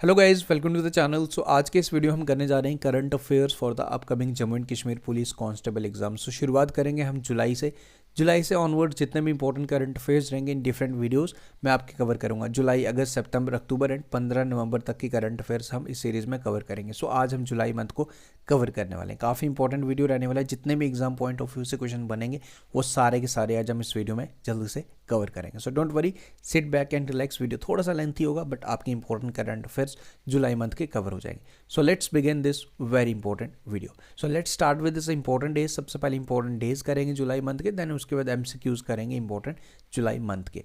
Hello guys, welcome to the channel. So आज के इस वीडियो हम करने जा रहे हैं current affairs for the upcoming Jammu and Kashmir police constable exam. So शुरुआत करेंगे हम जुलाई से ऑनवर्ड जितने भी इंपॉर्टेंट करंट अफेयर्स रहेंगे इन डिफरेंट वीडियोस मैं आपके कवर करूंगा। जुलाई, अगस्त, सितंबर, अक्टूबर एंड 15 नवंबर तक की करंट अफेयर्स हम इस सीरीज़ में कवर करेंगे। सो आज हम जुलाई मंथ को कवर करने वाले हैं। काफ़ी इंपॉर्टेंट वीडियो रहने वाला है। जितने भी एग्जाम पॉइंट ऑफ व्यू से क्वेश्चन बनेंगे वो सारे के सारे आज हम इस वीडियो में जल्दी से कवर करेंगे। So don't worry, sit back and relax. Video थोड़ा सा लेंथी होगा बट आपकी इंपॉर्टेंट करंट अफेयर्स जुलाई मंथ के कवर हो जाएंगे। So let's begin this very important video. So let's start with this important days. सबसे पहले इंपॉर्टेंट डेज करेंगे जुलाई मंथ के, देन उसके बाद एमसीक्यूज करेंगे इंपॉर्टेंट जुलाई मंथ के।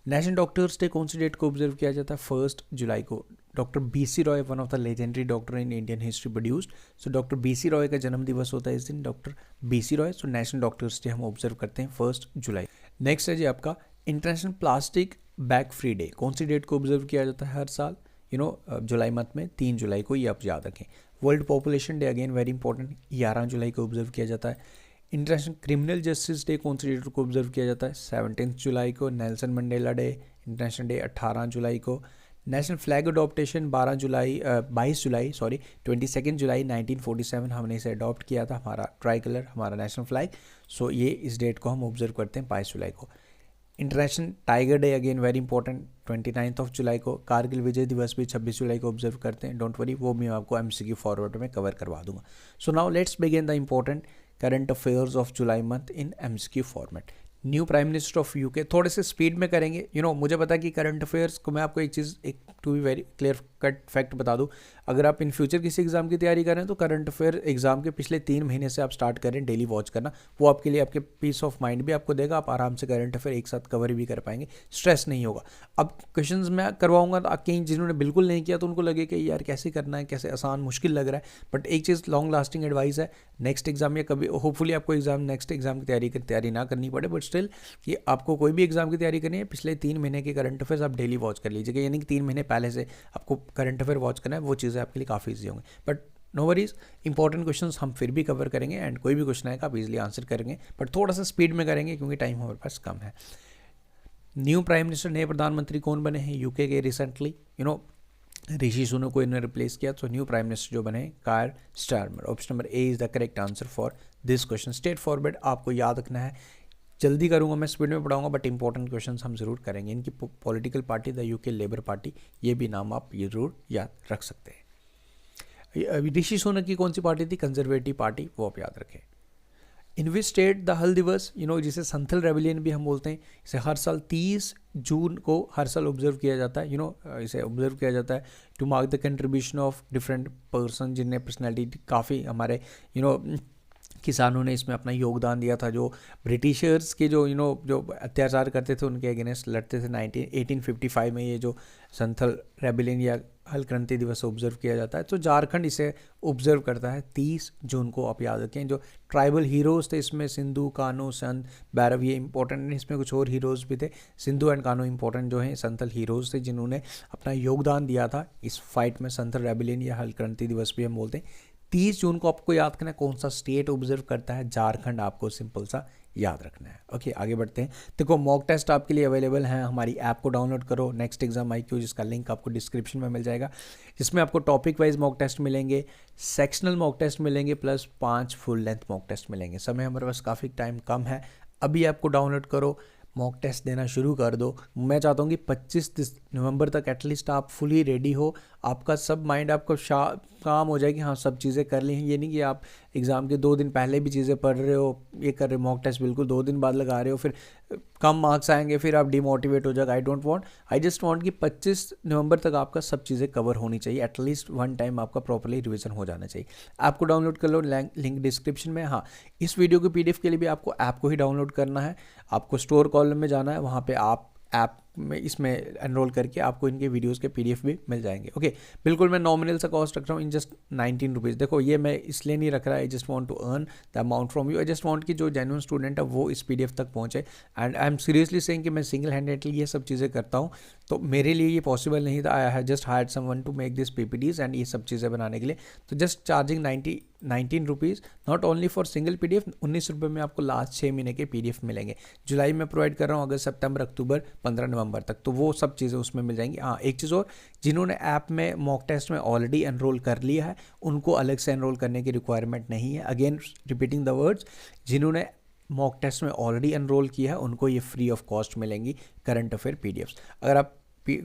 नेशनल डॉक्टर्स डे कौन सी डेट को ऑब्जर्व किया जाता है? 1 जुलाई को। Doctor BC Roy, one of the legendary doctor in Indian history produced. So doctor BC Roy का जन्म दिवस होता है इस दिन, doctor BC Roy. So national doctors day हम ऑब्जर्व करते हैं 1 जुलाई। नेक्स्ट है जी आपका international plastic bag free day. कौन सी डेट को ऑब्जर्व किया जाता है हर साल? जुलाई मंथ में 3 जुलाई को, ये आप याद रखें। World population day again very important, 11 जुलाई को ऑब्जर्व किया जाता है। इंटरनेशनल क्रिमिनल जस्टिस डे कौन सी डेट को ऑब्जर्व किया जाता है? 17 जुलाई को। Nelson Mandela day international day 18 जुलाई को। नेशनल फ्लैग अडॉप्टेशन 22 जुलाई 22 जुलाई 1947 हमने इसे अडॉप्ट किया था, हमारा ट्राई कलर हमारा नेशनल फ्लैग। सो ये इस डेट को हम ऑब्जर्व करते हैं 22 जुलाई को। International tiger day again very important, 29 जुलाई को। कारगिल विजय दिवस भी 26 जुलाई को ऑब्जर्व करते हैं। डोंट वरी, वो मैं आपको एमसीक्यू फॉरवर्ड में कवर करवा दूंगा। So now let's begin the important current affairs of July month in MCQ format. New prime minister of UK, थोड़े से स्पीड में करेंगे। मुझे पता है कि करंट अफेयर्स को मैं आपको एक to be very clear cut fact बता दूं, अगर आप इन फ्यूचर किसी एग्जाम की तैयारी करें तो करंट अफेयर एग्जाम के पिछले 3 महीने से आप स्टार्ट करें डेली वॉच करना। वो आपके लिए आपके पीस ऑफ माइंड भी आपको देगा, आप आराम से करंट अफेयर एक साथ कवर भी कर पाएंगे, स्ट्रेस नहीं होगा। अब क्वेश्चंस मैं करवाऊंगा तो कहीं जिन्होंने बिल्कुल नहीं किया तो उनको लगे कि यार कैसे करना है, कैसे आसान मुश्किल लग रहा है। बट एक चीज़ लॉन्ग लास्टिंग एडवाइस है, नेक्स्ट एग्जाम या कभी होपफुली आपको नेक्स्ट एग्जाम की तैयारी ना करनी पड़े, बट स्टिल कि आपको कोई भी एग्जाम की तैयारी करनी है, पिछले 3 महीने के करंट अफेयर्स आप डेली वॉच कर लीजिएगा। यानी कि 3 महीने पहले से आपको करंट अफेयर वॉच करना है, वो चीज़ें आपके लिए काफ़ी ईजी होंगी। But no worries, important questions हम फिर भी कवर करेंगे एंड कोई भी क्वेश्चन आएगा आप इजीली आंसर करेंगे, बट थोड़ा सा स्पीड में करेंगे क्योंकि टाइम हमारे पास कम है। न्यू प्राइम मिनिस्टर, नए प्रधानमंत्री कौन बने हैं यूके के रिसेंटली? ऋषि सुनक को इन्होंने रिप्लेस किया। तो न्यू प्राइम मिनिस्टर जो बने कायर Starmer. Option number A is the correct answer for this question. Straight forward आपको याद रखना है, जल्दी करूंगा मैं, स्पीड में पढ़ाऊंगा, बट इंपॉर्टेंट क्वेश्चंस हम जरूर करेंगे। इनकी political party the UK labour party, ये भी नाम आप ये जरूर याद रख सकते हैं। ऋषि सुनक की कौन सी पार्टी थी? कंजर्वेटिव पार्टी, वो आप याद रखें। इन विच स्टेट द हल दिवस, जिसे संथल रेबिलियन भी हम बोलते हैं, इसे हर साल 30 जून को हर साल ऑब्जर्व किया जाता है। इसे ऑब्जर्व किया जाता है to mark the contribution of different person, जिनने पर्सनैलिटी काफ़ी हमारे किसानों ने इसमें अपना योगदान दिया था। जो ब्रिटिशर्स के जो अत्याचार करते थे उनके अगेंस्ट लड़ते थे 1855 में, ये जो संथल रेबिलियन या हल क्रांति दिवस ऑब्जर्व किया जाता है। तो झारखंड इसे ऑब्जर्व करता है 30 जून को, आप याद रखें। जो ट्राइबल हीरोज़ थे इसमें सिंधु, कान्हू, संत, भैरव, ये इंपॉर्टेंट नहीं, इसमें कुछ और हीरोज़ भी थे। सिंधु एंड कान्हू इंपॉर्टेंट जो हैं संथल हीरोज़ थे जिन्होंने अपना योगदान दिया था इस फाइट में। संथल रेबिलियन या हल क्रांति दिवस भी हम बोलते हैं। 30 जून को आपको याद करना है कौन सा स्टेट ऑब्जर्व करता है? झारखंड, आपको सिंपल सा याद रखना है। ओके, आगे बढ़ते हैं। देखो मॉक टेस्ट आपके लिए अवेलेबल हैं, हमारी ऐप को डाउनलोड करो, नेक्स्ट एग्जाम IQ, जिसका लिंक आपको डिस्क्रिप्शन में मिल जाएगा। जिसमें आपको टॉपिक वाइज मॉक टेस्ट मिलेंगे, सेक्शनल मॉक टेस्ट मिलेंगे, plus 5 full length mock test मिलेंगे। समय हमारे पास काफ़ी टाइम कम है, अभी आपको डाउनलोड करो, मॉक टेस्ट देना शुरू कर दो। मैं चाहता हूँ कि 25 नवंबर तक एटलीस्ट आप फुली रेडी हो, आपका सब माइंड आपको काम हो जाए कि हाँ सब चीज़ें कर ली हैं। ये नहीं कि आप एग्ज़ाम के 2 दिन पहले भी चीज़ें पढ़ रहे हो, ये कर रहे हो, मॉक टेस्ट बिल्कुल 2 दिन बाद लगा रहे हो, फिर कम मार्क्स आएंगे, फिर आप डिमोटिवेट हो जाएगा। आई जस्ट वांट कि 25 नवंबर तक आपका सब चीज़ें कवर होनी चाहिए, एटलीस्ट 1 टाइम आपका प्रॉपर्ली रिवीजन हो जाना चाहिए। ऐप को डाउनलोड कर लो, लिंक डिस्क्रिप्शन में। हाँ, इस वीडियो के PDF के लिए भी आपको ऐप को ही डाउनलोड करना है। आपको स्टोर कॉलम में जाना है, वहाँ पर आप ऐप में इसमें एनरोल करके आपको इनके वीडियोस के PDF भी मिल जाएंगे। ओके, बिल्कुल मैं नॉमिनल सा कॉस्ट रख रहा हूँ इन जस्ट 19 रुपीज़। देखो ये मैं इसलिए नहीं रख रहा, I just want to earn the amount from you. I just want कि जो जेन्युइन स्टूडेंट है वो इस PDF तक पहुँचे। And I am seriously saying कि मैं सिंगल हैंडेडली ये सब चीज़ें करता हूँ, तो मेरे लिए ये पॉसिबल नहीं था। I have just hired someone to make this PPTs and ये सब चीज़ें बनाने के लिए। तो just charging 19 rupees, not only for single PDF। 19 रुपये में आपको लास्ट 6 महीने के PDF मिलेंगे। जुलाई में प्रोवाइड कर रहा हूँ, अगस्त, सितंबर, अक्टूबर, 15 नवंबर नवंबर तक, तो वो सब चीज़ें उसमें मिल जाएंगी। हाँ, एक चीज़ और, जिन्होंने ऐप में मॉक टेस्ट में ऑलरेडी एनरोल कर लिया है उनको अलग से एनरोल करने की रिक्वायरमेंट नहीं है। अगेन रिपीटिंग द वर्ड्स, जिन्होंने मॉक टेस्ट में ऑलरेडी एनरोल किया है उनको ये फ्री ऑफ कॉस्ट मिलेंगी करंट अफेयर पीडीएफ्स। अगर आप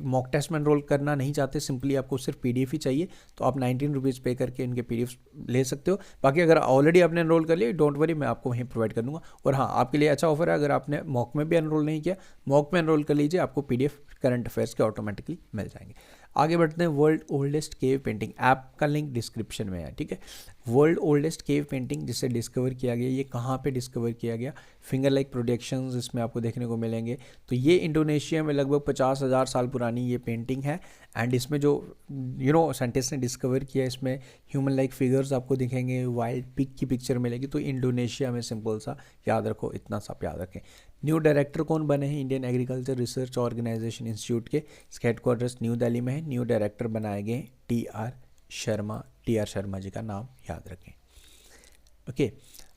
मॉक टेस्ट में एनरोल करना नहीं चाहते, सिंपली आपको सिर्फ पीडीएफ ही चाहिए, तो आप 19 रुपीज़ पे करके इनके पीडीएफ ले सकते हो। बाकी अगर ऑलरेडी आपने एनरोल कर लिया, डोंट वरी, मैं आपको वहीं प्रोवाइड कर दूंगा। और हाँ, आपके लिए अच्छा ऑफर है, अगर आपने मॉक में भी एनरोल नहीं किया, मॉक में एनरोल कर लीजिए, आपको पीडीएफ करंट अफेयर्स के ऑटोमेटिकली मिल जाएंगे। आगे बढ़ते हैं, world oldest cave painting, app का लिंक डिस्क्रिप्शन में है, ठीक है। वर्ल्ड ओल्डेस्ट केव पेंटिंग जिसे डिस्कवर किया गया, ये कहाँ पे डिस्कवर किया गया, फिंगर लाइक प्रोडक्शंस इसमें आपको देखने को मिलेंगे। तो ये इंडोनेशिया में लगभग 50,000 साल पुरानी ये पेंटिंग है। एंड इसमें जो साइंटिस्ट ने डिस्कवर किया, इसमें ह्यूमन लाइक फिगर्स आपको दिखेंगे, वाइल्ड पिग की पिक्चर मिलेगी। तो इंडोनेशिया में, सिंपल सा याद रखो, इतना सा याद रखें। न्यू डायरेक्टर कौन बने हैं, Indian agriculture research organisation institute के, इसके हेडक्वार्टर्स न्यू दिल्ली में है। न्यू डायरेक्टर बनाए गए टी.आर. शर्मा जी का नाम याद रखें। Okay,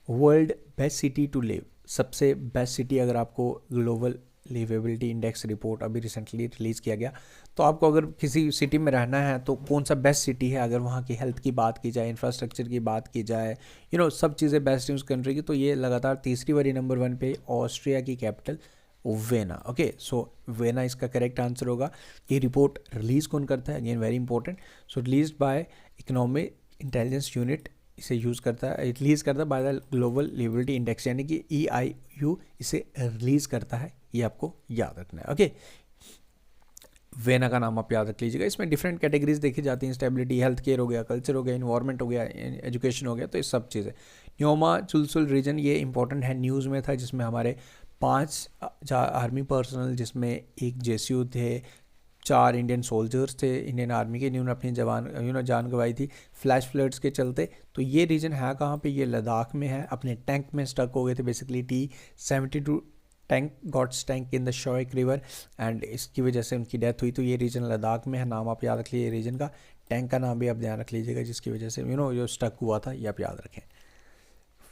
world best city to live, सबसे बेस्ट सिटी, अगर आपको ग्लोबल लिवेबिलिटी इंडेक्स रिपोर्ट अभी रिसेंटली रिलीज़ किया गया, तो आपको अगर किसी सिटी में रहना है तो कौन सा बेस्ट सिटी है, अगर वहाँ की हेल्थ की बात की जाए, इंफ्रास्ट्रक्चर की बात की जाए, सब चीज़ें बेस्ट हैं उस कंट्री की, तो ये लगातार तीसरी बारी नंबर 1 पे ऑस्ट्रिया की कैपिटल वेना। ओके, सो वेना इसका करेक्ट आंसर होगा। ये रिपोर्ट रिलीज़ कौन करता है, again very important, so release by economic intelligence unit, इसे यूज़ करता है, रिलीज़ करता है by the global liveability index, यानी कि EIU इसे रिलीज़ करता है, ये आपको याद रखना है। ओके, वेना का नाम आप याद रख लीजिएगा। इसमें डिफरेंट कैटेगरीज देखी जाती हैं, स्टेबिलिटी, हेल्थ केयर हो गया, कल्चर हो गया, इन्वायरमेंट हो गया, एजुकेशन हो गया, तो ये सब चीज़ें। न्योमा चुलसुल रीजन, ये इंपॉर्टेंट है, न्यूज़ में था, जिसमें हमारे 5 आर्मी पर्सनल, जिसमें एक JSU थे, 4 इंडियन सोल्जर्स थे इंडियन आर्मी के, इन्होंने अपनी जान गंवाई थी फ्लैश फ्लड्स के चलते। तो ये रीजन है कहाँ पे, ये लद्दाख में है। अपने टैंक में स्टक हो गए थे, basically T-72 tank got stuck in the Shyok river, and इसकी वजह से उनकी डेथ हुई। तो ये रीजन लद्दाख में है, नाम आप याद रख लीजिए रीजन का। टैंक का नाम भी आप ध्यान रख लीजिएगा, जिसकी वजह से जो स्टक हुआ था, ये आप याद रखें।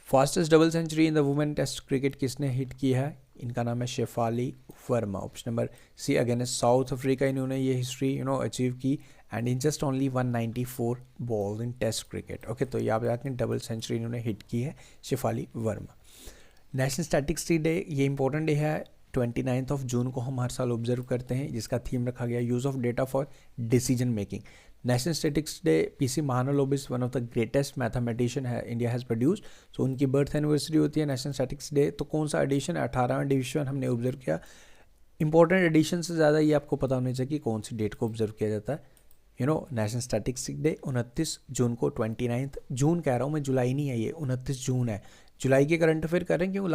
Fastest double century in the women test cricket किसने हिट की है, इनका नाम है Shefali Verma. Option number C against South Africa इन्होंने ये हिस्ट्री अचीव की, and in just only 194 ball in test cricket. Okay, तो यहाँ पे आके डबल सेंचुरी इन्होंने हिट की है Shefali Verma. National statistics day, ये इंपॉर्टेंट डे है, 29 जून को हम हर साल ऑब्जर्व करते हैं, जिसका थीम रखा गया use of data for decision making. National statistics day, PC Mahalanobis one of the greatest mathematician है इंडिया हैज़ प्रोड्यूस्ड, सो उनकी बर्थ एनिवर्सरी होती है नेशनल स्टैटिस्टिक्स डे। तो कौन सा एडिशन है, 18वां एडिशन हमने ऑब्जर्व किया। इंपॉर्टेंट एडिशन से ज़्यादा ये आपको पता होना चाहिए कि कौन सी डेट को ऑब्जर्व किया जाता है। नेशनल स्टैटिस्टिक्स डे 29 जून को, 29 जून कह रहा हूँ मैं, जुलाई नहीं है, ये 29 जून है। जुलाई के करंट अफेयर कर रहे हैं क्योंकि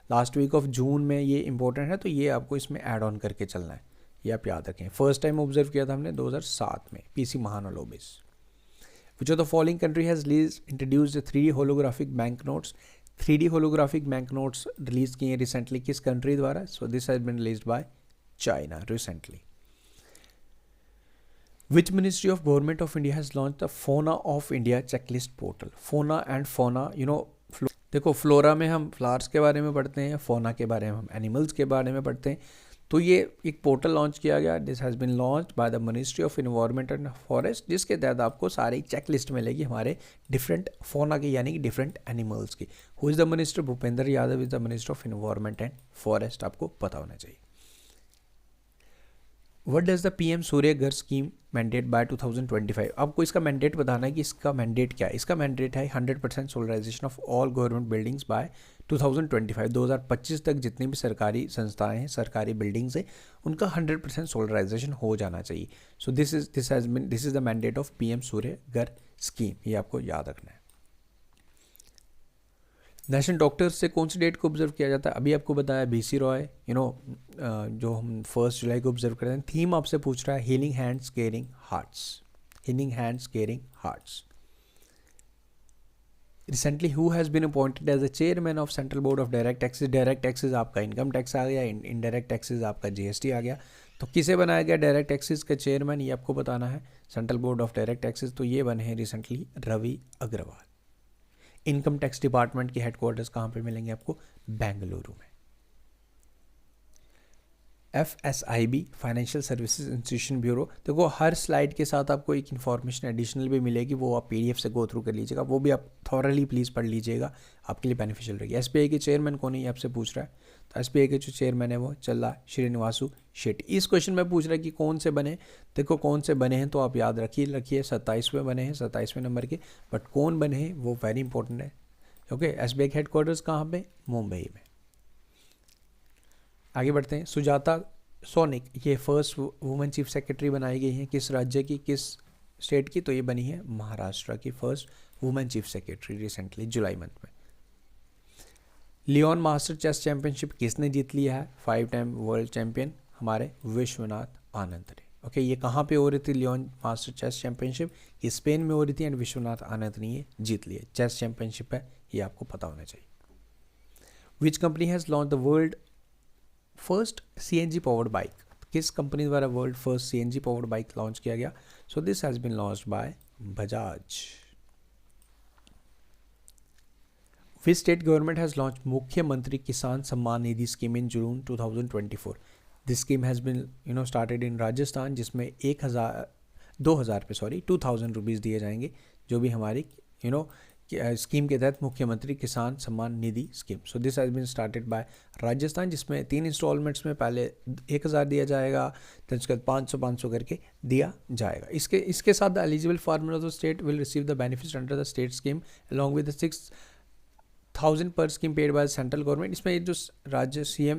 लास्ट वीक ऑफ जून में ये इंपॉर्टेंट है, तो ये आपको इसमें ऐड ऑन करके चलना है, ये आप याद रखें। फर्स्ट टाइम ऑब्जर्व किया था हमने 2007 में, PC Mahalanobis. Which of the following country has introduced 3D holographic bank notes, 3D holographic bank notes release किए रिसेंटली किस कंट्री द्वारा, so this has been released by China recently. Which Ministry of Government of India has launched the Fauna of India checklist portal? Fauna and fauna, देखो, flora में हम flowers के बारे में पढ़ते हैं, फोना के बारे में हम एनिमल्स के बारे में पढ़ते हैं। तो ये एक पोर्टल लॉन्च किया गया, this has been launched by the ministry of environment and forest, जिसके तहत आपको सारी चेक लिस्ट मिलेगी हमारे डिफरेंट फोना की, यानी कि डिफरेंट एनिमल्स की। Who is the minister, Bhupendra Yadav is the minister of environment and forest, आपको पता होना चाहिए। व्हाट डज द PM सूर्य घर स्कीम मैंडेट बाय 2025, आपको इसका मैंडेट बताना है कि इसका मैंडेट क्या है। इसका मैंडेट है 100% solarisation of all government buildings by 2025, 2025 तक जितनी भी सरकारी संस्थाएं हैं, सरकारी बिल्डिंग्स हैं, उनका 100% सोलराइजेशन हो जाना चाहिए। So this is the mandate of PM सूर्य घर स्कीम, ये आपको याद रखना है। नेशनल डॉक्टर्स से कौन सी डेट को ऑब्जर्व किया जाता है, अभी आपको बताया BC रॉय, जो हम 1 जुलाई को ऑब्जर्व करते हैं। थीम आपसे पूछ रहा है healing hands caring hearts, healing hands caring hearts. Recently who has been appointed as the chairman of central board of direct taxes, direct taxes आपका इनकम टैक्स आ गया, इनडायरेक्ट टैक्सेस आपका GST आ गया। तो किसे बनाया गया डायरेक्ट टैक्सेस का चेयरमैन, ये आपको बताना है, central board of direct taxes. तो ये बने हैं recently Ravi Agrawal. Income tax department के हेडक्वार्टर्स कहाँ पे मिलेंगे आपको, बेंगलुरु में। FSIB financial services institution bureau. देखो हर स्लाइड के साथ आपको एक इन्फॉर्मेशन एडिशनल भी मिलेगी, वो आप PDF से गो थ्रू कर लीजिएगा, वो भी आप थॉरली प्लीज़ पढ़ लीजिएगा, आपके लिए बेनिफिशियल रहेगी। SBI के चेयरमैन कौन है ये आपसे पूछ रहा है, तो SBI के जो चेयरमैन है वो चल्ला श्रीनिवासु शेट्टी। इस क्वेश्चन में पूछ रहा है कि कौन से बने, देखो कौन से बने हैं तो आप याद रखिए 27वें बने हैं, 27वें नंबर के, बट कौन बने हैं वो वेरी इंपॉर्टेंट है। ओके, SBI के हेडक्वार्टर्स कहाँ पे, मुंबई में। आगे बढ़ते हैं। सुजाता सोनिक ये फर्स्ट वुमेन चीफ सेक्रेटरी बनाई गई हैं, किस राज्य की, किस स्टेट की, तो ये बनी है महाराष्ट्र की first women chief secretary recently July month में। लियोन मास्टर चेस चैंपियनशिप किसने जीत लिया है, 5 टाइम वर्ल्ड चैंपियन हमारे विश्वनाथ आनंद ने। ओके, ये कहाँ पे हो रही थी लियोन मास्टर चेस चैंपियनशिप, ये स्पेन में हो रही थी एंड विश्वनाथ आनंद ने ये जीत लिया। चेस चैंपियनशिप है, ये आपको पता होना चाहिए। Which company has launch the world first CNG powered bike, किस कंपनी द्वारा world first CNG powered bike launch किया गया, so this has been launched by Bajaj. Which state government has launch Mukhyamantri Kisan Samman Nidhi scheme in June 2024। This scheme has been started in Rajasthan, जिसमें 2,000 rupees दिए जाएंगे, जो भी हमारी स्कीम के तहत Mukhyamantri Kisan Samman Nidhi scheme. So this has been started by Rajasthan, जिसमें 3 इंस्टॉलमेंट्स में पहले 1,000 दिया जाएगा, फिर उसके बाद 500 करके दिया जाएगा। इसके साथ the eligible farmer of the state will receive the benefits under the state scheme along with the 6,000 पर scheme paid by central government. इसमें जो राज्य CM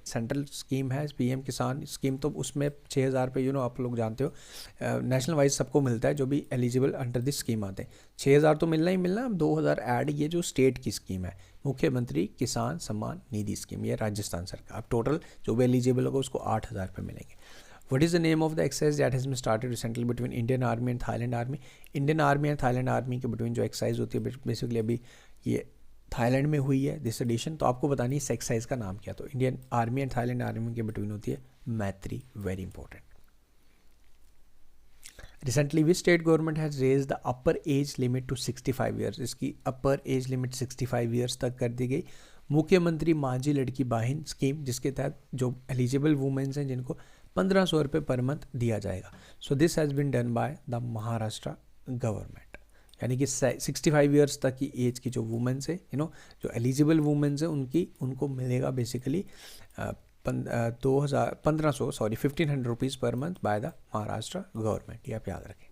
सेंट्रल स्कीम है PM किसान स्कीम, तो उसमें 6,000 पे आप लोग जानते हो नेशनल वाइज सबको मिलता है जो भी एलिजिबल अंडर दिस स्कीम आते हैं। 6,000 तो मिलना ही मिलना, 2,000 ऐड ये जो स्टेट की स्कीम है मुख्यमंत्री किसान सम्मान निधि स्कीम, ये राजस्थान सरकार, अब टोटल जो भी एलिजिबल होगा उसको 8,000 पे मिलेंगे। What is the name of the exercise that has been started recently between Indian Army and Thailand Army? Indian army and Thailand army के बिटवीन जो एक्सरसाइज होती है बेसिकली अभी ये थाईलैंड में हुई है दिस एडिशन, तो आपको बतानी है इस एक्सरसाइज का नाम क्या, तो Indian army and Thailand army के बिटवीन होती है Maitri, very important. Recently which state government has raise the upper age limit to 65 years, इसकी अपर एज लिमिट 65 ईयर्स तक कर दी गई। मुख्यमंत्री माझी लड़की बहन स्कीम, जिसके तहत जो एलिजिबल वुमेन्स हैं जिनको 1,500 रुपये पर मंथ दिया जाएगा। So this has been done by the Maharashtra government, यानी कि 65 ईयर्स तक की एज की जो वुमेन्स है जो एलिजिबल वुमेन्स है उनको मिलेगा basically 1,500 rupees per month by the Maharashtra government, ये आप याद रखें।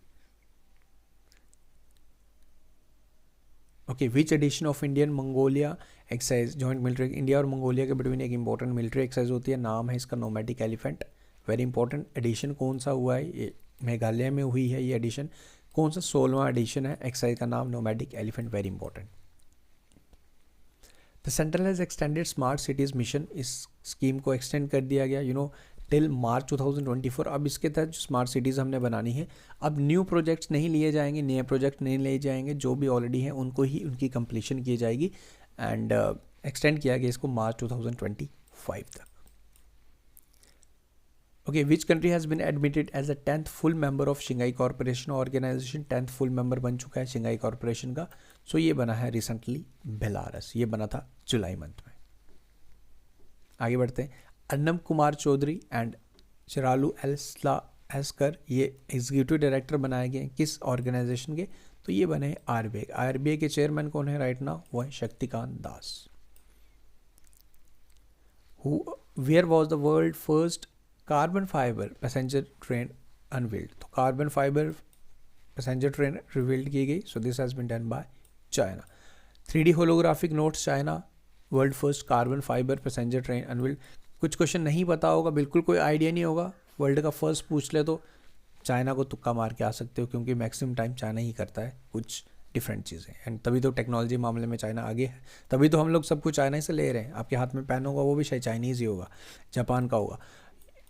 Okay, which edition of Indian Mongolia exercise joint military, India और मंगोलिया के बिटवीन एक इंपॉर्टेंट मिलिट्री एक्सरसाइज होती है, नाम है इसका nomadic elephant, very important. Edition कौन सा हुआ है, ये मेघालय में हुई है ये एडिशन, कौन सा 16वां एडिशन है, एक्सरसाइज का नाम nomadic elephant, very important. The central has extended smart cities mission, इस स्कीम को एक्सटेंड कर दिया गया टिल मार्च 2024। अब इसके तहत जो स्मार्ट सिटीज़ हमने बनानी है, अब न्यू प्रोजेक्ट्स नहीं लिए जाएंगे, नए प्रोजेक्ट नहीं लिए जाएंगे, जो भी ऑलरेडी हैं उनको ही उनकी कंप्लीशन की जाएगी एंड एक्सटेंड किया गया इसको मार्च 2025 तक। Okay, which country has been admitted as a 10th full member of Shanghai corporation organisation, 10th full member बन चुका है शंघाई कॉर्पोरेशन का। सो ये बना है रिसेंटली बेलारस, ये बना था जुलाई मंथ में। आगे बढ़ते हैं। अन्नम कुमार चौधरी एंड चिरालू एस्कर ये एग्जीक्यूटिव डायरेक्टर बनाए गए किस ऑर्गेनाइजेशन के, तो ये बने हैं RBI के चेयरमैन कौन है राइट नाउ, वो है Shaktikanta Das. Where was the world first carbon fibre passenger train unveiled, तो carbon fibre passenger train revealed की गई, so this has been done by China. 3D holographic notes China, world first carbon fibre passenger train unveiled. कुछ question नहीं पता होगा, बिल्कुल कोई idea नहीं होगा, वर्ल्ड का फर्स्ट पूछ ले तो चाइना को तुक्का मार के आ सकते हो, क्योंकि मैक्सिमम टाइम चाइना ही करता है कुछ डिफरेंट चीज़ें, एंड तभी तो टेक्नोलॉजी मामले में चाइना आगे है, तभी तो हम लोग सब कुछ चाइना ही से ले रहे हैं। आपके हाथ में पेन होगा वो भी शायद चाइनीज़ ही होगा, जापान का होगा।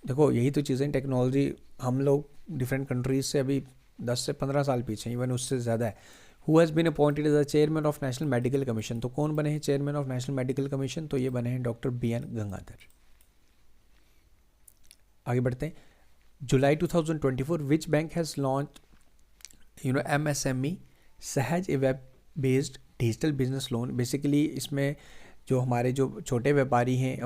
देखो यही तो चीज़ें, टेक्नोलॉजी हम लोग डिफरेंट कंट्रीज से अभी 10 से 15 साल पीछे, इवन उससे ज़्यादा है। Who has been appointed as the chairman of national medical commission, तो कौन बने हैं chairman of national medical commission, तो ये बने हैं डॉक्टर BN गंगाधर। आगे बढ़ते हैं। July 2024 which bank has launch MSME Sahaj a web based digital business loan. Basically इसमें जो हमारे जो छोटे व्यापारी हैं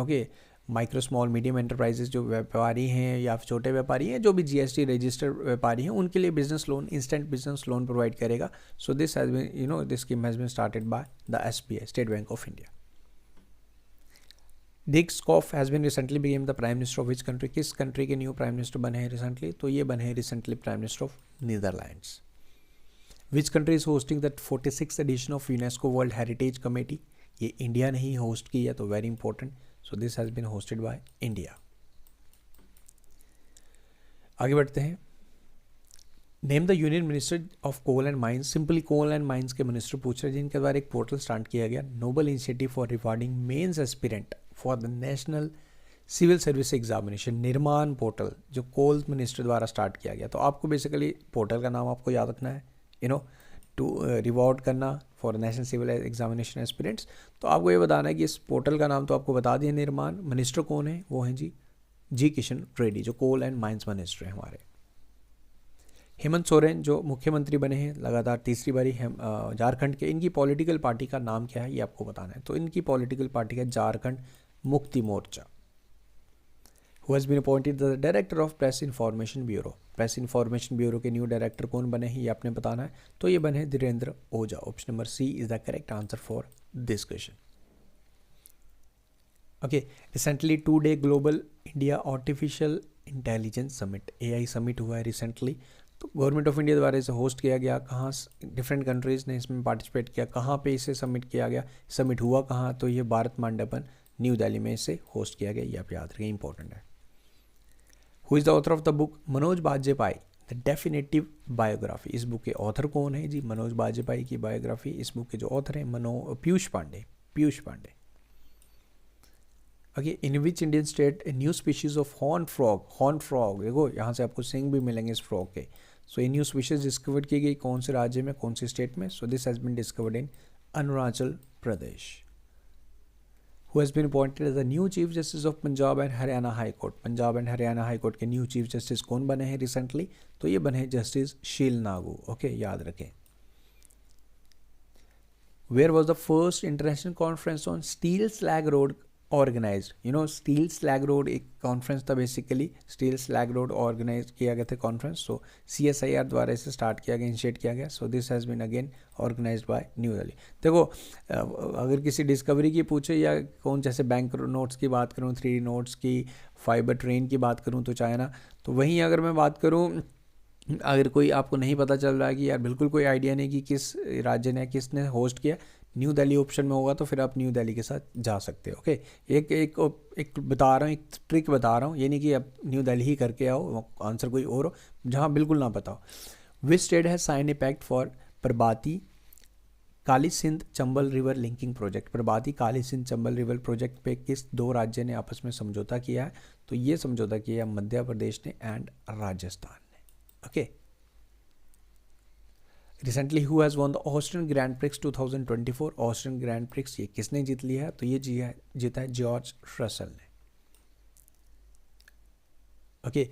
माइक्रो स्मॉल मीडियम एंटरप्राइजेज जो व्यापारी हैं या छोटे व्यापारी हैं, जो भी GST रजिस्टर्ड व्यापारी हैं, उनके लिए business loan, instant business loan provide करेगा. So this has been this scheme has been started by the SBI, state bank of India. Dick Skov has been recently became the prime minister of which country? किस country के new prime minister बने हैं recently? तो ये बने हैं recently prime minister of Netherlands. Which country is hosting the 46th edition of UNESCO World Heritage Committee? ये India ने ही होस्ट की है, तो very important. So this has been hosted by India. आगे बढ़ते हैं. Name the union minister of coal and mines. Simply coal and mines के मिनिस्टर पूछ रहे हैं जिनके द्वारा एक पोर्टल स्टार्ट किया गया, noble initiative for rewarding mains aspirant for the national civil service examination. Nirman portal जो कोल मिनिस्टर द्वारा स्टार्ट किया गया. तो आपको बेसिकली पोर्टल का नाम आपको याद रखना है, टू रिवॉर्ड करना for national civil examination aspirants. तो आपको ये बताना है कि इस पोर्टल का नाम तो आपको बता दिया. निर्माण मिनिस्टर कौन है? वो हैं जी किशन रेड्डी, जो कोल एंड माइंस मिनिस्टर हैं हमारे. हेमंत सोरेन जो मुख्यमंत्री बने हैं लगातार तीसरी बारी झारखंड के, इनकी पॉलिटिकल पार्टी का नाम क्या है ये आपको बताना है. तो इनकी पॉलिटिकल पार्टी है Jharkhand Mukti Morcha. Who has been appointed the director of press information bureau. Press information bureau के न्यू डायरेक्टर कौन बने हैं ये आपने बताना है. तो ये बने Dhirendra Ojha. Option number C is the correct answer for this question. Okay, recently 2-day global India artificial intelligence summit, AI summit हुआ है रिसेंटली. तो गवर्नमेंट ऑफ इंडिया द्वारा इसे होस्ट किया गया. कहाँ डिफरेंट कंट्रीज़ ने इसमें पार्टिसिपेट किया, कहाँ पे इसे सबमिट किया गया, समिट हुआ कहाँ? तो ये भारत मंडपम न्यू दिल्ली में इसे होस्ट किया गया. ये आप याद रखें, इंपॉर्टेंट है. Who is the author of the book? Manoj Bajpayee the definitive biography. इस बुक के ऑथर कौन है जी? मनोज बाजपेयी की बायोग्राफी. इस बुक के जो ऑथर हैं Piyush Pandey. Okay, in which Indian state a new species of horn frog. देखो यहाँ से आपको सिंग भी मिलेंगे इस फ्रॉग के. सो ये न्यू स्पीशीज डिस्कवर की गई कौन से राज्य में, कौन से स्टेट में? So this has been discovered in Arunachal Pradesh. Who has been appointed as the new chief justice of Punjab and Haryana high court. Punjab and Haryana high court के न्यू चीफ जस्टिस कौन बने हैं रिसेंटली? तो ये बने हैं जस्टिस शील नागू. ओके, याद रखें. Where was the first international conference on steel slag road organise? Steel slag road एक कॉन्फ्रेंस था. Basically steel slag road organise किया गया था कॉन्फ्रेंस. सो CSIR द्वारा इसे स्टार्ट किया गया, इनिशिएट किया गया. So this has been again organised by New Delhi. देखो, अगर किसी डिस्कवरी की पूछे या कौन, जैसे बैंक नोट्स की बात करूँ, 3D नोट्स की, फाइबर ट्रेन की बात करूँ तो चाइना. तो वहीं अगर मैं बात करूँ, अगर कोई आपको नहीं पता चल रहा है कि यार बिल्कुल कोई आइडिया नहीं कि किस राज्य ने किसने होस्ट किया, न्यू दिल्ली ऑप्शन में होगा तो फिर आप न्यू दिल्ली के साथ जा सकते हो. ओके, एक बता रहा हूँ, एक ट्रिक बता रहा हूँ. ये नहीं कि आप न्यू दिल्ली ही करके आओ, आंसर कोई और हो जहाँ बिल्कुल ना पता हो. Which state has sign a pact for Prabhati Kali Sindh Chambal river linking project. Prabhati Kali Sindh Chambal river project पे किस 2 राज्य ने आपस में समझौता किया है? तो ये समझौता किया मध्य प्रदेश ने एंड राजस्थान ने. Okay, recently who has one the Austrian grand prix 2024. Austrian grand prix ये किसने जीत लिया है? तो ये जीता है जॉर्ज रसल ने. Okay,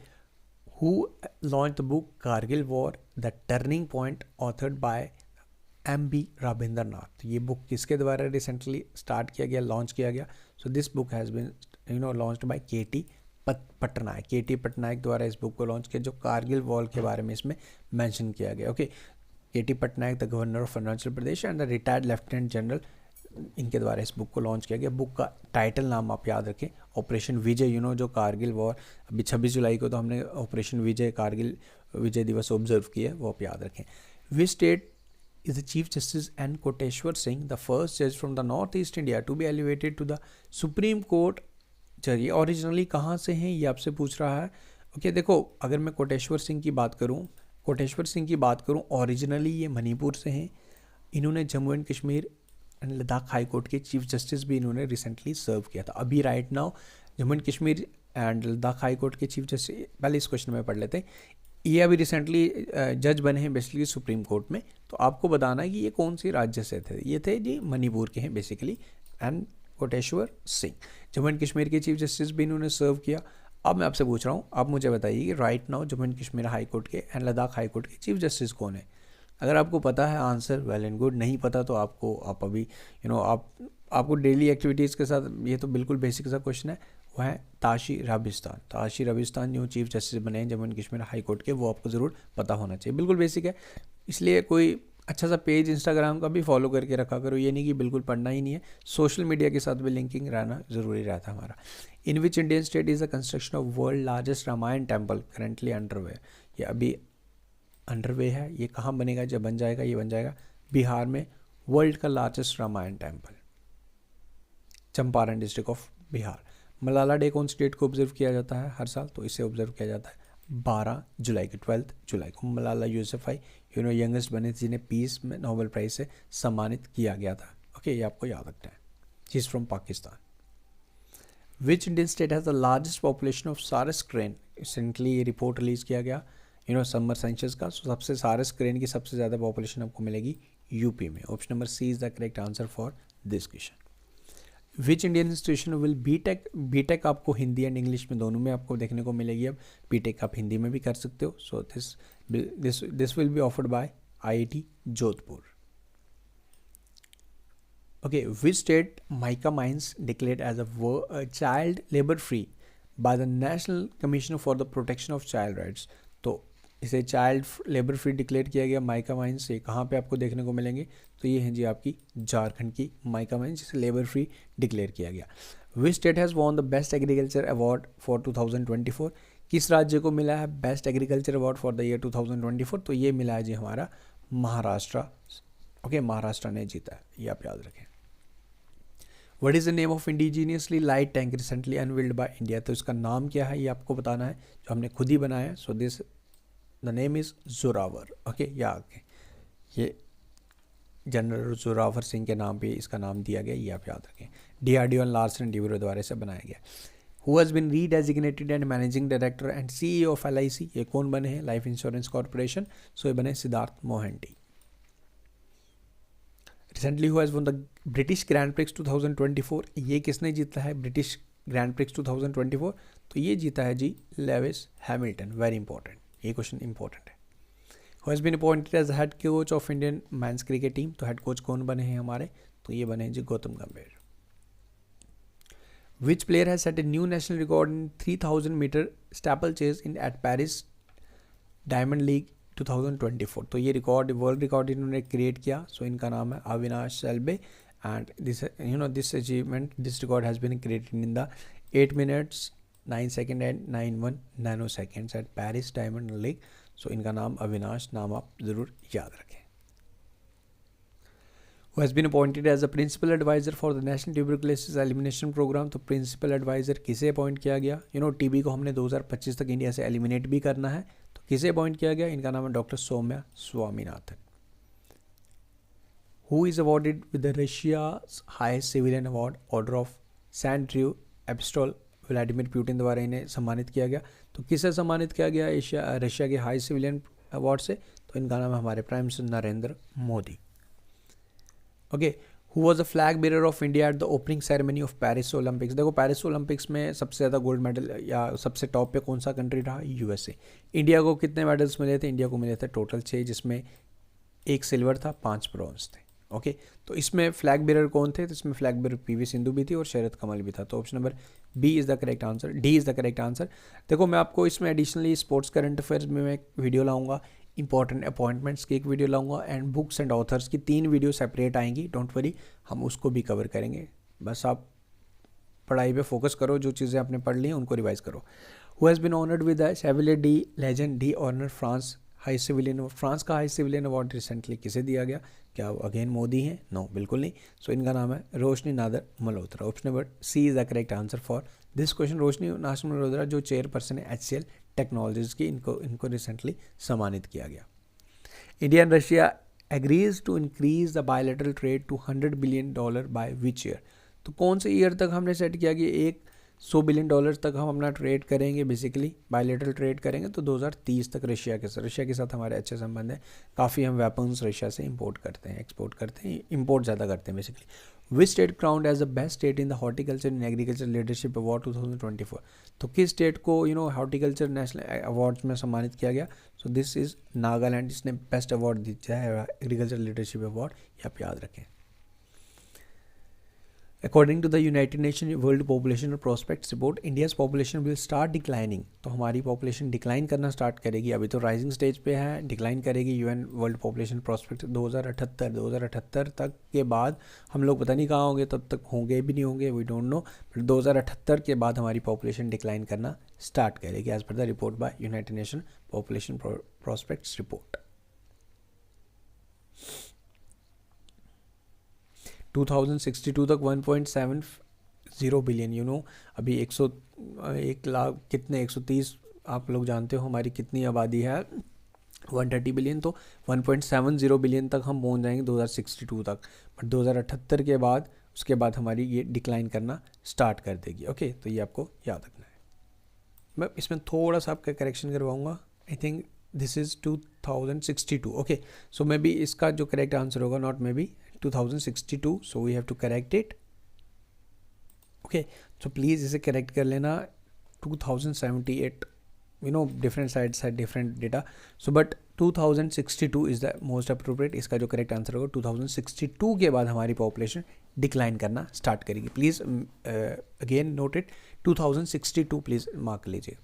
who launch the book Kargil war the turning point authored bye M.B. Rabindranath. ये बुक किसके द्वारा रिसेंटली स्टार्ट किया गया, लॉन्च किया गया? So this book has been launched by K.T. Patnaik. K.T. Patnaik द्वारा इस बुक को लॉन्च किया, जो कारगिल वॉर के बारे में इसमें मेंशन किया गया. Okay, K.T. Patnaik the governor of Arunachal Pradesh and the retired lieutenant general, इनके द्वारा इस बुक को लॉन्च किया गया. बुक का टाइटल नाम आप याद रखें, ऑपरेशन विजय. जो कारगिल वॉर, अभी 26 जुलाई को तो हमने ऑपरेशन विजय, कारगिल विजय दिवस ऑब्जर्व किया, वो आप याद रखें. Which state is the Chief Justice N. Koteshwar Singh, the first judge from the Northeast India to be elevated to the Supreme Court. चलिए, ओरिजिनली कहाँ से हैं ये आपसे पूछ रहा है. ओके, देखो, अगर मैं कोटेश्वर सिंह की बात करूँ, ओरिजिनली ये मणिपुर से हैं. इन्होंने Jammu and Kashmir and Ladakh high court के चीफ जस्टिस भी इन्होंने रिसेंटली सर्व किया था. अभी right now Jammu and Kashmir and Ladakh high court के चीफ जस्टिस, पहले इस क्वेश्चन में पढ़ लेते हैं. ये अभी रिसेंटली जज बने हैं बेसिकली सुप्रीम कोर्ट में. तो आपको बताना है कि ये कौन सी राज्य से थे. ये थे जी मणिपुर के हैं basically, and Koteshwar Singh. Jammu and Kashmir के चीफ जस्टिस भी इन्होंने सर्व किया. अब मैं आपसे पूछ रहा हूँ, आप मुझे बताइए कि right now Jammu and Kashmir high court के एंड लद्दाख हाई कोर्ट के चीफ जस्टिस कौन है? अगर आपको पता है आंसर, वेल एंड गुड. नहीं पता तो आप अभी आपको डेली एक्टिविटीज़ के साथ, ये तो बिल्कुल बेसिक सा क्वेश्चन है, वो है ताशी राबिस्तान। ताशी राबिस्तान जो चीफ जस्टिस बने हैं Jammu and Kashmir high court के, वो आपको ज़रूर पता होना चाहिए। बिल्कुल बेसिक है, इसलिए कोई अच्छा सा पेज इंस्टाग्राम का भी फॉलो करके रखा करो, ये नहीं कि बिल्कुल पढ़ना ही नहीं है, सोशल मीडिया के साथ भी लिंकिंग रहना ज़रूरी रहता है हमारा। In which Indian state is the construction of world largest Ramayana temple currently underway. ये अभी अंडरवे है, ये कहाँ बनेगा, जब बन जाएगा ये बन जाएगा बिहार में, वर्ल्ड का largest Ramayana temple, Champaran district of Bihar. Malala day कौन सी डेट को ऑब्जर्व किया जाता है हर साल, तो इसे ऑब्जर्व किया जाता है 12 जुलाई को, 12 जुलाई को। मलाला यूसुफजई यंगेस्ट बने थे जिन्हें पीस में नोबेल प्राइज से सम्मानित किया गया था। ओके, ये आपको याद रखना है। She is from Pakistan. Which Indian state has the largest population of सारस क्रेन। रिसेंटली ये रिपोर्ट रिलीज किया गया समर सेंसस का, सबसे सारस क्रेन की सबसे ज़्यादा पॉपुलेशन आपको मिलेगी यूपी में। Option number C is the correct answer for this question. Which Indian institution will BTech आपको हिंदी एंड इंग्लिश में दोनों में आपको देखने को मिलेगी। अब बीटेक आप हिंदी में भी कर सकते हो। So this will be offered by IIT Jodhpur. Okay, which state mica mines declared as a child labour free by the national commission for the protection of child rights. तो इसे चाइल्ड लेबर फ्री डिक्लेयर किया गया mica mines से। कहाँ पे आपको देखने को मिलेंगे, तो ये हैं जी आपकी झारखंड की माइका माइंस, जिसे लेबर फ्री डिक्लेयर किया गया। Which state has won the best agriculture award for 2024। किस राज्य को मिला है best agriculture award for the year 2024, तो ये मिला है जी हमारा महाराष्ट्र। ओके, महाराष्ट्र ने जीता है, ये आप याद रखें। What is the name of indigenously light tank recently unveiled by India. तो इसका नाम क्या है ये आपको बताना है, जो हमने खुद ही बनाया है। So this the name is Zorawar. Okay, ये जनरल जोरावर सिंह के नाम पे इसका नाम दिया गया, ये आप याद रखें। DRDO और लार्सन एंड टूब्रो द्वारा इसे बनाया गया। Who has been redesignated and managing director and CEO of LIC। ये कौन बने हैं, लाइफ इंश्योरेंस कॉर्पोरेशन। सो ये बने Siddharth Mohanty. Recently who has one the British grand prix 2024। ये किसने जीता है ब्रिटिश ग्रैंड प्रिक्स 2024, तो ये जीता है जी लेविस हैमिल्टन। वेरी इंपॉर्टेंट, ये क्वेश्चन इंपॉर्टेंट है। Who has been appointed as head coach of Indian men's cricket team. तो हेड कोच कौन बने हैं हमारे, तो ये बने हैं जी Gautam Gambhir. Which player has set a new national record in 3000 metre steeplechase in at Paris Diamond League 2024। तो ये रिकॉर्ड वर्ल्ड रिकॉर्ड इन्होंने क्रिएट किया। सो इनका नाम है अविनाश सेल्बे and this achievement this record has been created in the 8 minutes 9 seconds and 91 nanoseconds at Paris Diamond League. So इनका नाम अविनाश, नाम आप ज़रूर याद रखें। Who has been appointed as a principal advisor for the National Tuberculosis Elimination Program। तो principal adviser किसे appoint किया गया, TB को हमने 2025 तक इंडिया से एलिमिनेट भी करना है, तो किसे अपॉइंट किया गया, इनका नाम है doctor Soumya Swaminathan. Who is awarded with the Russia's highest civilian award order of saint Drew apostle. Vladimir Putin द्वारा इन्हें सम्मानित किया गया। तो किसे सम्मानित किया गया रशिया के हाई सिविलियन अवार्ड से, तो इनका नाम है हमारे prime minister Narendra Modi. Okay, who was the flag bearer of India at the opening ceremony of Paris Olympics. देखो पेरिस ओलंपिक्स में सबसे ज़्यादा गोल्ड मेडल या सबसे टॉप पे कौन सा कंट्री रहा, USA। इंडिया को कितने मेडल्स मिले थे, इंडिया को मिले थे टोटल 6, जिसमें 1 सिल्वर था, 5 ब्रॉन्ज थे। ओके, तो इसमें फ्लैग बेरर कौन थे, तो इसमें फ्लैग बेरर PV सिंधु भी थी और शरद कमल भी था। तो option number B is the correct answer, D is the correct answer. देखो मैं आपको इसमें एडिशनली स्पोर्ट्स करंट अफेयर्स में मैं एक वीडियो लाऊंगा, इंपॉर्टेंट अपॉइंटमेंट्स की एक वीडियो लाऊंगा एंड बुक्स एंड ऑथर्स की 3 वीडियो सेपरेट आएंगी। डोंट वरी, हम उसको भी कवर करेंगे। बस आप पढ़ाई पे फोकस करो, जो चीज़ें आपने पढ़ ली हैं उनको रिवाइज करो। Who has been honoured with the chevalier de legend de honour France high civilian. France का हाई सिविलियन अवार्ड रिसेंटली किसे दिया गया, क्या वो अगेन मोदी हैं, नो बिल्कुल नहीं। सो इनका नाम है Roshni Nadar Malhotra. Option number C is the correct answer for this question. Roshni Nadar Malhotra जो चेयरपर्सन है HCL टेक्नोलॉजीज की, इनको रिसेंटली सम्मानित किया गया। India and Russia agrees to increase the bilateral trade to $100 billion by which year. तो कौन से ईयर तक हमने सेट किया कि $100 billion तक हम अपना ट्रेड करेंगे, बेसिकली बायलैटरल ट्रेड करेंगे। तो 2030 तक रशिया के साथ हमारे अच्छे संबंध हैं। काफ़ी हम वेपन्स रशिया से इंपोर्ट करते हैं, एक्सपोर्ट करते हैं, इंपोर्ट ज़्यादा करते हैं basically. Which state crowned as the best state in the horticulture and agriculture leadership award 2024। तो किस स्टेट को हॉर्टिकल्चर नेशनल अवार्ड्स में सम्मानित किया गया। सो दिस इज़ नागालैंड, जिसने बेस्ट अवार्ड दिया है एग्रीकल्चर लीडरशिप अवार्ड, ये आप याद रखें। According to the United Nation world population और prospects report, India's population will start declining. तो हमारी पॉपुलेशन डिक्लाइन करना स्टार्ट करेगी, अभी तो राइजिंग स्टेज पे है, डिक्लाइन करेगी। यूएन वर्ल्ड पॉपुलेशन प्रोस्पेक्ट 2078 तक के बाद हम लोग पता नहीं कहाँ होंगे, तब तक होंगे भी नहीं होंगे, वी डोंट नो, बट 2078 के बाद हमारी पॉपुलेशन डिक्लाइन करना स्टार्ट करेगी as per the report by United Nation population prospects report. 2062 तक 1.70 बिलियन, यू नो अभी 1 लाख कितने 130, आप लोग जानते हो हमारी कितनी आबादी है, 130 बिलियन, तो 1.70 बिलियन तक हम पहुंच जाएंगे 2062 तक। बट 2078 के बाद उसके बाद हमारी ये डिक्लाइन करना स्टार्ट कर देगी। ओके, तो ये आपको याद रखना है। मैं इसमें थोड़ा सा आपका करेक्शन करवाऊँगा, I think this is 2062। Okay, so maybe इसका जो करेक्ट आंसर होगा, not maybe 2062, so we have to correct it. Okay, so please इसे correct कर लेना। 2078, you know different sides had different data, so but 2062 is the most appropriate। इसका जो correct answer होगा 2062 के बाद हमारी population decline करना start करेगी। Please again note it, 2062 please mark लीजिए।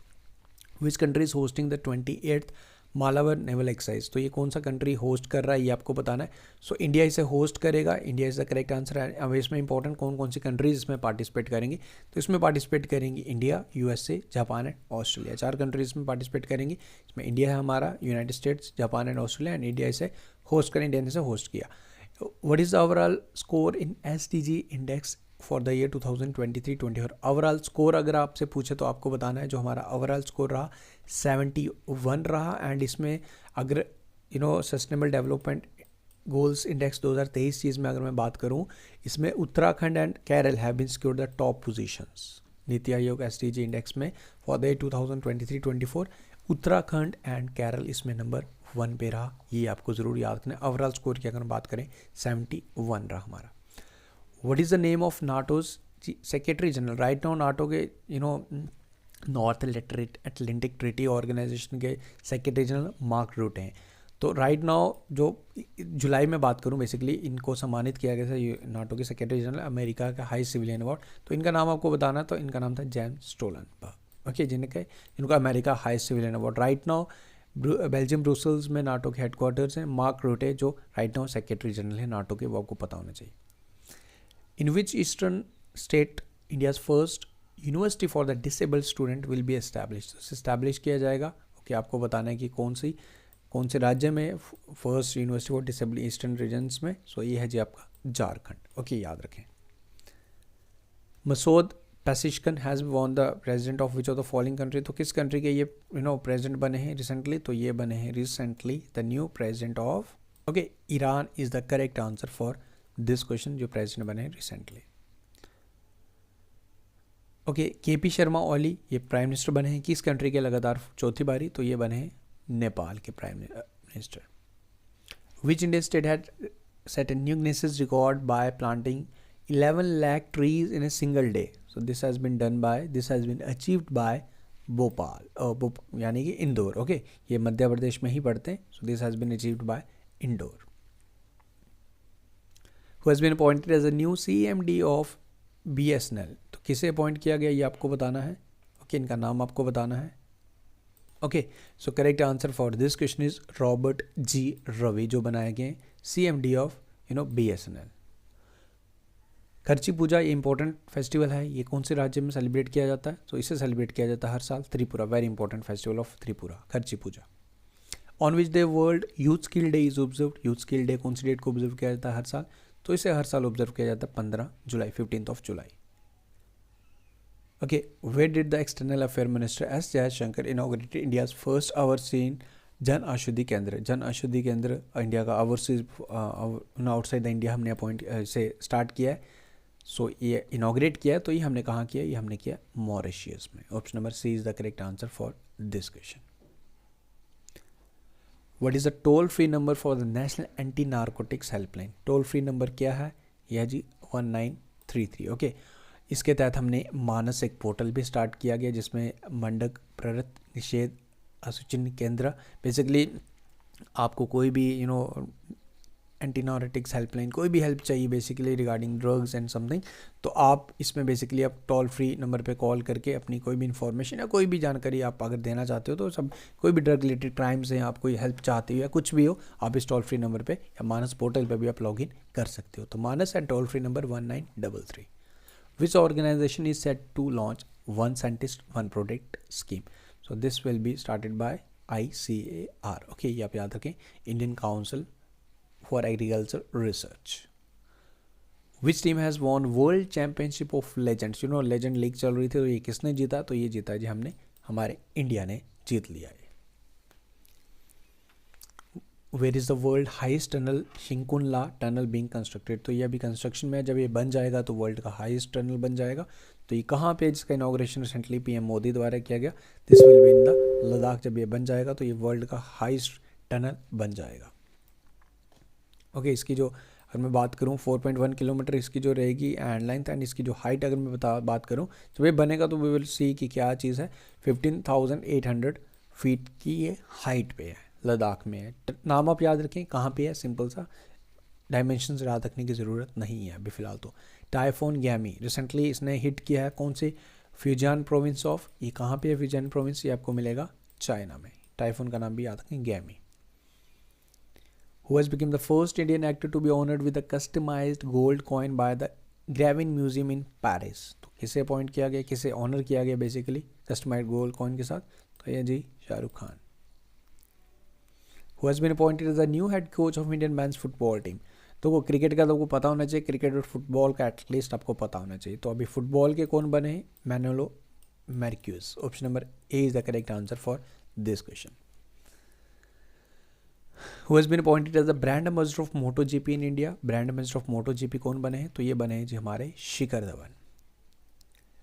Which country is hosting the 28th Malabar naval exercise, तो ये कौन सा कंट्री होस्ट कर रहा है ये आपको बताना है। सो इंडिया इसे होस्ट करेगा, India is the correct answer है। अब इसमें इंपॉर्टेंट कौन कौन सी कंट्रीज इसमें पार्टिसिपेट करेंगी, तो इसमें पार्टिसिपेट करेंगी India, USA, Japan and Australia, 4 countries इसमें पार्टिसिपेट करेंगी। इसमें इंडिया है हमारा, United states, Japan and Australia, and India इसे होस्ट करें, इंडिया ने इसे होस्ट किया। What is the overall score in SDG index for the year 2023-24? Overall score अगर आपसे पूछे तो आपको बताना है, जो हमारा ओवरऑल स्कोर रहा 71 रहा। एंड इसमें अगर सस्टेनेबल डेवलपमेंट गोल्स इंडेक्स 2023 चीज़ में अगर मैं बात करूं, इसमें Uttarakhand and Kerala have been secured the top positions. NITI Aayog SDG index में for the 2023-24 Uttarakhand and Kerala इसमें नंबर 1 पे रहा, ये आपको ज़रूर याद रखना है। ओवरऑल स्कोर की अगर बात करें 71 रहा हमारा। What is the name of नाटोज secretary general? Right now NATO के नॉर्थ अटलांटिक ट्रीटी ऑर्गेनाइजेशन के सेक्रेटरी जनरल मार्क रूटे हैं। तो राइट नाउ जो जुलाई में बात करूं, बेसिकली इनको सम्मानित किया गया था नाटो के सेक्रेटरी जनरल, अमेरिका का हाई सिविलियन अवार्ड। तो इनका नाम आपको बताना, तो इनका नाम था जेम्स स्टोलनबर्ग। ओके, जिनका America high civilian award. Right now Belgium Brussels में नाटो के हेडक्वार्टर्स हैं। मार्क रूटे जो राइट नाउ सेक्रेटरी जनरल है नाटो के, वो आपको पता होना चाहिए। In which eastern state India's first university for the disabled student will be establish? Establish किया जाएगा। ओके, आपको बताना है कि कौन से राज्य में first university for disabled eastern regions में। सो ये है जी आपका झारखंड। ओके, याद रखें। Masoud Pezeshkian has won the president of which of the following country? तो किस कंट्री के ये प्रेजिडेंट बने हैं रिसेंटली? तो ये बने हैं recently the new president of Iran is the correct answer for this question, जो प्रेजिडेंट बने हैं recently. Okay, KP Sharma Oli ये प्राइम मिनिस्टर बने हैं किस कंट्री के लगातार चौथी बारी? तो ये बने हैं नेपाल के prime minister. Which Indian state had set a new Guinness record by planting 11 lakh trees in a single day? So this has been achieved by Bhopal, यानी कि इंदौर। ओके, ये मध्य प्रदेश में ही पड़ते हैं। So this has been achieved by Indore. Who has been appointed as a new CMD of BSNL? तो किसे appoint किया गया ये आपको बताना है। ओके, इनका नाम आपको बताना है। Okay, so correct answer for this question is Robert G Ravi, जो बनाए गए CMD ऑफ BSNL। खर्ची पूजा ये इंपॉर्टेंट फेस्टिवल है, ये कौन से राज्य में सेलिब्रेट किया जाता है? तो इसे सेलिब्रेट किया जाता है हर साल Tripura, very important festival of Tripura, Kharchi Puja. On which day world youth skill day is observe? Youth skill day कौन सी डेट को ऑब्जर्व किया जाता है हर साल? तो इसे हर साल ऑब्जर्व किया जाता है 15 जुलाई, 15th of July। Okay, where did the external affair minister S Jaishankar inaugurated India's first overseas Jan Aushadhi Kendra? Jan Aushadhi Kendra India का ओवरसीज आउटसाइड द इंडिया हमने अपॉइंट से स्टार्ट किया है। सो ये इनॉग्रेट किया है, तो ये हमने कहाँ किया? ये हमने किया मॉरिशियस में। Option number C is the correct answer for this question. What is the toll free number for the national anti narcotics helpline? Toll free number क्या है? यह जी 1933। ओके, इसके तहत हमने मानस एक पोर्टल भी स्टार्ट किया गया, जिसमें मंडक प्ररत निषेध असूचन केंद्र, बेसिकली आपको कोई भी एंटी नार्कोटिक्स हेल्पलाइन, कोई भी हेल्प चाहिए basically regarding drugs and something, तो आप इसमें बेसिकली आप टोल फ्री नंबर पे कॉल करके अपनी कोई भी इन्फॉर्मेशन या कोई भी जानकारी आप अगर देना चाहते हो, तो सब कोई भी ड्रग रिलेटेड क्राइम्स हैं, आप कोई हेल्प चाहते हो या कुछ भी हो, आप इस टोल फ्री नंबर पे या मानस पोर्टल पे भी आप लॉगिन कर सकते हो। तो Manas and toll free number 1933। Which organization is set to launch one scientist one product scheme? So this will be started by ICAR. Okay, ये आप याद रखें, Indian Council for Agriculture Research. Which team has won World Championship of Legends? You know Legend League चल रही थी, तो ये किसने जीता? तो ये जीता जी हमने, हमारे इंडिया ने जीत लिया है। Where is the world highest tunnel Shinkunla tunnel being constructed? तो ये अभी कंस्ट्रक्शन में है, जब ये बन जाएगा तो वर्ल्ड का हाइस्ट टनल बन जाएगा। तो ये कहाँ पे, जिसका इनॉग्रेशन रिसेंटली पीएम मोदी द्वारा किया गया, this will be in the Ladakh. जब ये बन जाएगा तो ये वर्ल्ड का हाइस्ट टनल बन जाएगा। ओके, इसकी जो अगर मैं बात करूँ 4.1 किलोमीटर इसकी जो रहेगी एंड लेंथ, एंड इसकी जो हाइट अगर मैं बात करूँ, जब ये बनेगा तो वी विल सी कि क्या चीज़ है। 15,800 फीट की ये हाइट पे है, लद्दाख में है। नाम आप याद रखें, कहाँ पे है, सिंपल सा, डायमेंशन याद रखने की ज़रूरत नहीं है अभी फ़िलहाल। तो टाइफोन गैमी रिसेंटली इसने हिट किया है कौन से, फ्यूजियन प्रोविंस ऑफ, ये कहाँ पे है फ्यूजियन प्रोविंस, ये आपको मिलेगा चाइना में। टाइफोन का नाम भी याद रखें, गैमी। Who has become the first Indian actor to be honored with a customized gold coin by the Gravin Museum in Paris? तो किसे अपॉइंट किया गया, किसे ऑनर किया गया बेसिकली कस्टमाइज्ड गोल्ड कॉइन के साथ? तो ये जी Shahrukh Khan. Who has been appointed as the new head coach of Indian men's football team? तो वो क्रिकेट का तो आपको पता होना चाहिए, क्रिकेट और फुटबॉल का एटलीस्ट आपको पता होना चाहिए। तो अभी फुटबॉल के कौन बने हैं? Manuelo Marques. Option number A is the correct answer for this question. Who has been appointed as the brand ambassador of MotoGP in India? Brand ambassador of MotoGP कौन बने हैं? तो ये बने हैं जी हमारे Shikhar Dhawan.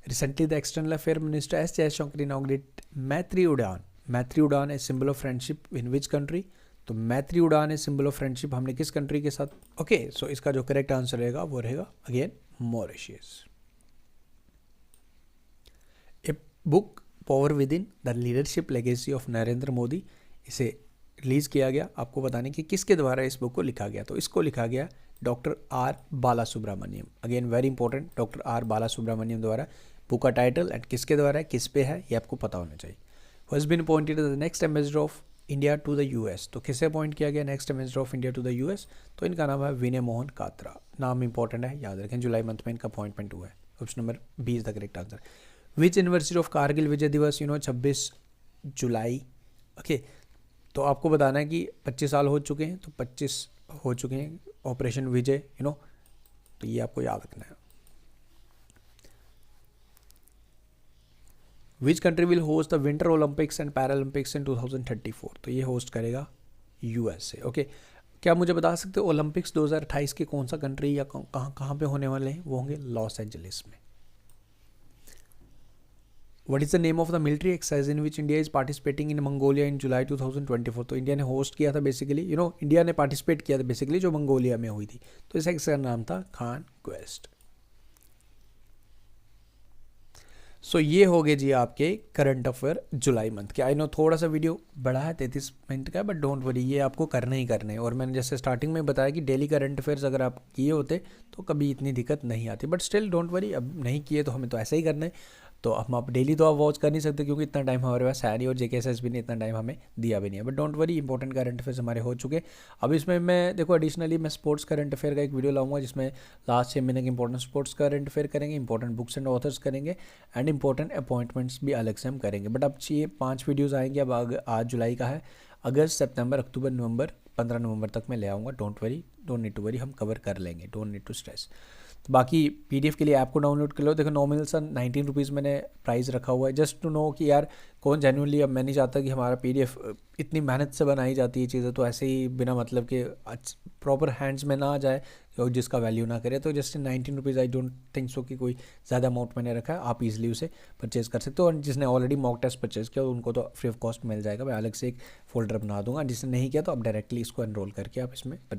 Recently the external affair minister S Jaishankar inaugurated मैत्री उड़ान। मैत्री उड़ान है symbol of friendship in which country? तो मैत्री उड़ान है सिंबल ऑफ फ्रेंडशिप हमने किस कंट्री के साथ? ओके, सो इसका जो करेक्ट आंसर रहेगा वो रहेगा again Mauritius. A book power with in the leadership legacy of Narendra Modi, इसे रिलीज़ किया गया। आपको बताने कि किसके द्वारा इस बुक को लिखा गया, तो इसको लिखा गया doctor R Bala Subramaniam. Again very important, doctor R Bala Subramaniam द्वारा। बुक का टाइटल एंड किसके द्वारा है, किस पे है, ये आपको पता होना चाहिए। Who has been appointed as the next ambassador of India to the US? तो किसे अपॉइंट किया गया next ambassador of India to the US? तो इनका नाम है विनय मोहन कात्रा। नाम इंपॉर्टेंट है, याद रखें, जुलाई मंथ में इनका अपॉइंटमेंट हुआ है। Option number B is the correct answer. Which anniversary of Kargil Vijay Diwas 26 July? Okay, तो आपको बताना है कि 25 साल हो चुके हैं, तो 25 हो चुके हैं ऑपरेशन विजय, तो ये आपको याद रखना है। Which country will host the winter Olympics and Paralympics in 2034? तो ये होस्ट करेगा यूएसए। ओके, क्या मुझे बता सकते हो ओलंपिक्स 2028 के कौन सा कंट्री या कहाँ पे होने वाले हैं? वो होंगे लॉस एंजलिस में। What is the name of the military exercise in which India is participating in Mongolia in July 2024? तो इंडिया ने होस्ट किया था बेसिकली, इंडिया ने पार्टिसिपेट किया था बेसिकली जो मंगोलिया में हुई थी। तो इस एक्सरसाइज का नाम था खान क्वेस्ट। सो ये हो गए जी आपके करंट अफेयर जुलाई मंथ के। आई नो थोड़ा सा वीडियो बड़ा है, 33 मिनट का, बट डोंट वरी, ये आपको करना ही करना है। और मैंने जैसे स्टार्टिंग में बताया कि डेली करंट अफेयर्स अगर आप किए होते तो कभी इतनी दिक्कत नहीं आती, बट स्टिल डोंट वरी, अब नहीं किए तो हमें तो ऐसा ही करना है। तो हम आप डेली तो आप वॉच कर नहीं सकते क्योंकि इतना टाइम हमारे पास है नहीं, और JKSS भी ने इतना टाइम हमें दिया भी नहीं है। But don't worry, important current affairs हमारे हो चुके। अब इसमें मैं देखो एडिशनली मैं स्पोर्ट्स करंट अफेयर का एक वीडियो लाऊंगा जिसमें लास्ट 6 महीने के इंपॉर्टेंट स्पोर्ट्स करंट अफेयर करेंगे, इंपॉर्टेंट बुक्स एंड ऑथर्स करेंगे, एंड इंपॉर्टेंट अपॉइंटमेंट्स भी अलग से हम करेंगे। बट अब ये 5 वीडियोज़ आएंगे। अब आज जुलाई का है, अगस्त, सितंबर, अक्टूबर, नवंबर, 15 नवंबर तक मैं ले आऊँगा। Don't worry, don't need to worry, हम कवर कर लेंगे, डोंट नीड टू स्ट्रेस। तो बाकी PDF के लिए ऐप को डाउनलोड कर लो। देखो नॉमिनल सा 19 रुपीज़ मैंने प्राइस रखा हुआ है, जस्ट टू नो कि यार कौन जेन्युइनली, अब मैं नहीं चाहता कि हमारा PDF इतनी मेहनत से बनाई जाती है चीज़ें तो ऐसे ही बिना मतलब के प्रॉपर हैंड्स में ना आ जाए और जिसका वैल्यू ना करे। तो just 19 rupees, I don't think so कि कोई ज़्यादा अमाउंट मैंने रखा है, आप इजीली उसे परचेज़ कर सकते हो। और जिसने ऑलरेडी मॉक टेस्ट परचेज़ किया उनको तो फ्री ऑफ कॉस्ट मिल जाएगा, मैं अलग से एक फोल्डर बना दूंगा। जिसने नहीं किया तो आप डायरेक्टली इसको एनरोल करके आप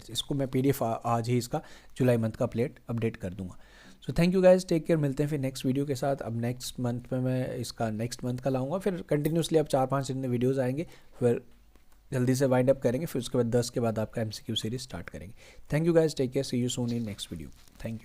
इसको मैं PDF आज ही इसका जुलाई मंथ का अपडेट कर दूँगा। So thank you guys, take care, मिलते हैं फिर नेक्स्ट वीडियो के साथ। अब नेक्स्ट मंथ में मैं इसका नेक्स्ट मंथ का लाऊंगा, फिर कंटिन्यूसली अब 4-5 दिन में वीडियोज़ आएंगे, फिर जल्दी से वाइंड अप करेंगे, फिर उसके बाद 10 के बाद आपका MCQ सीरीज स्टार्ट करेंगे। Thank you guys, take care, see you soon in next video. Thank you.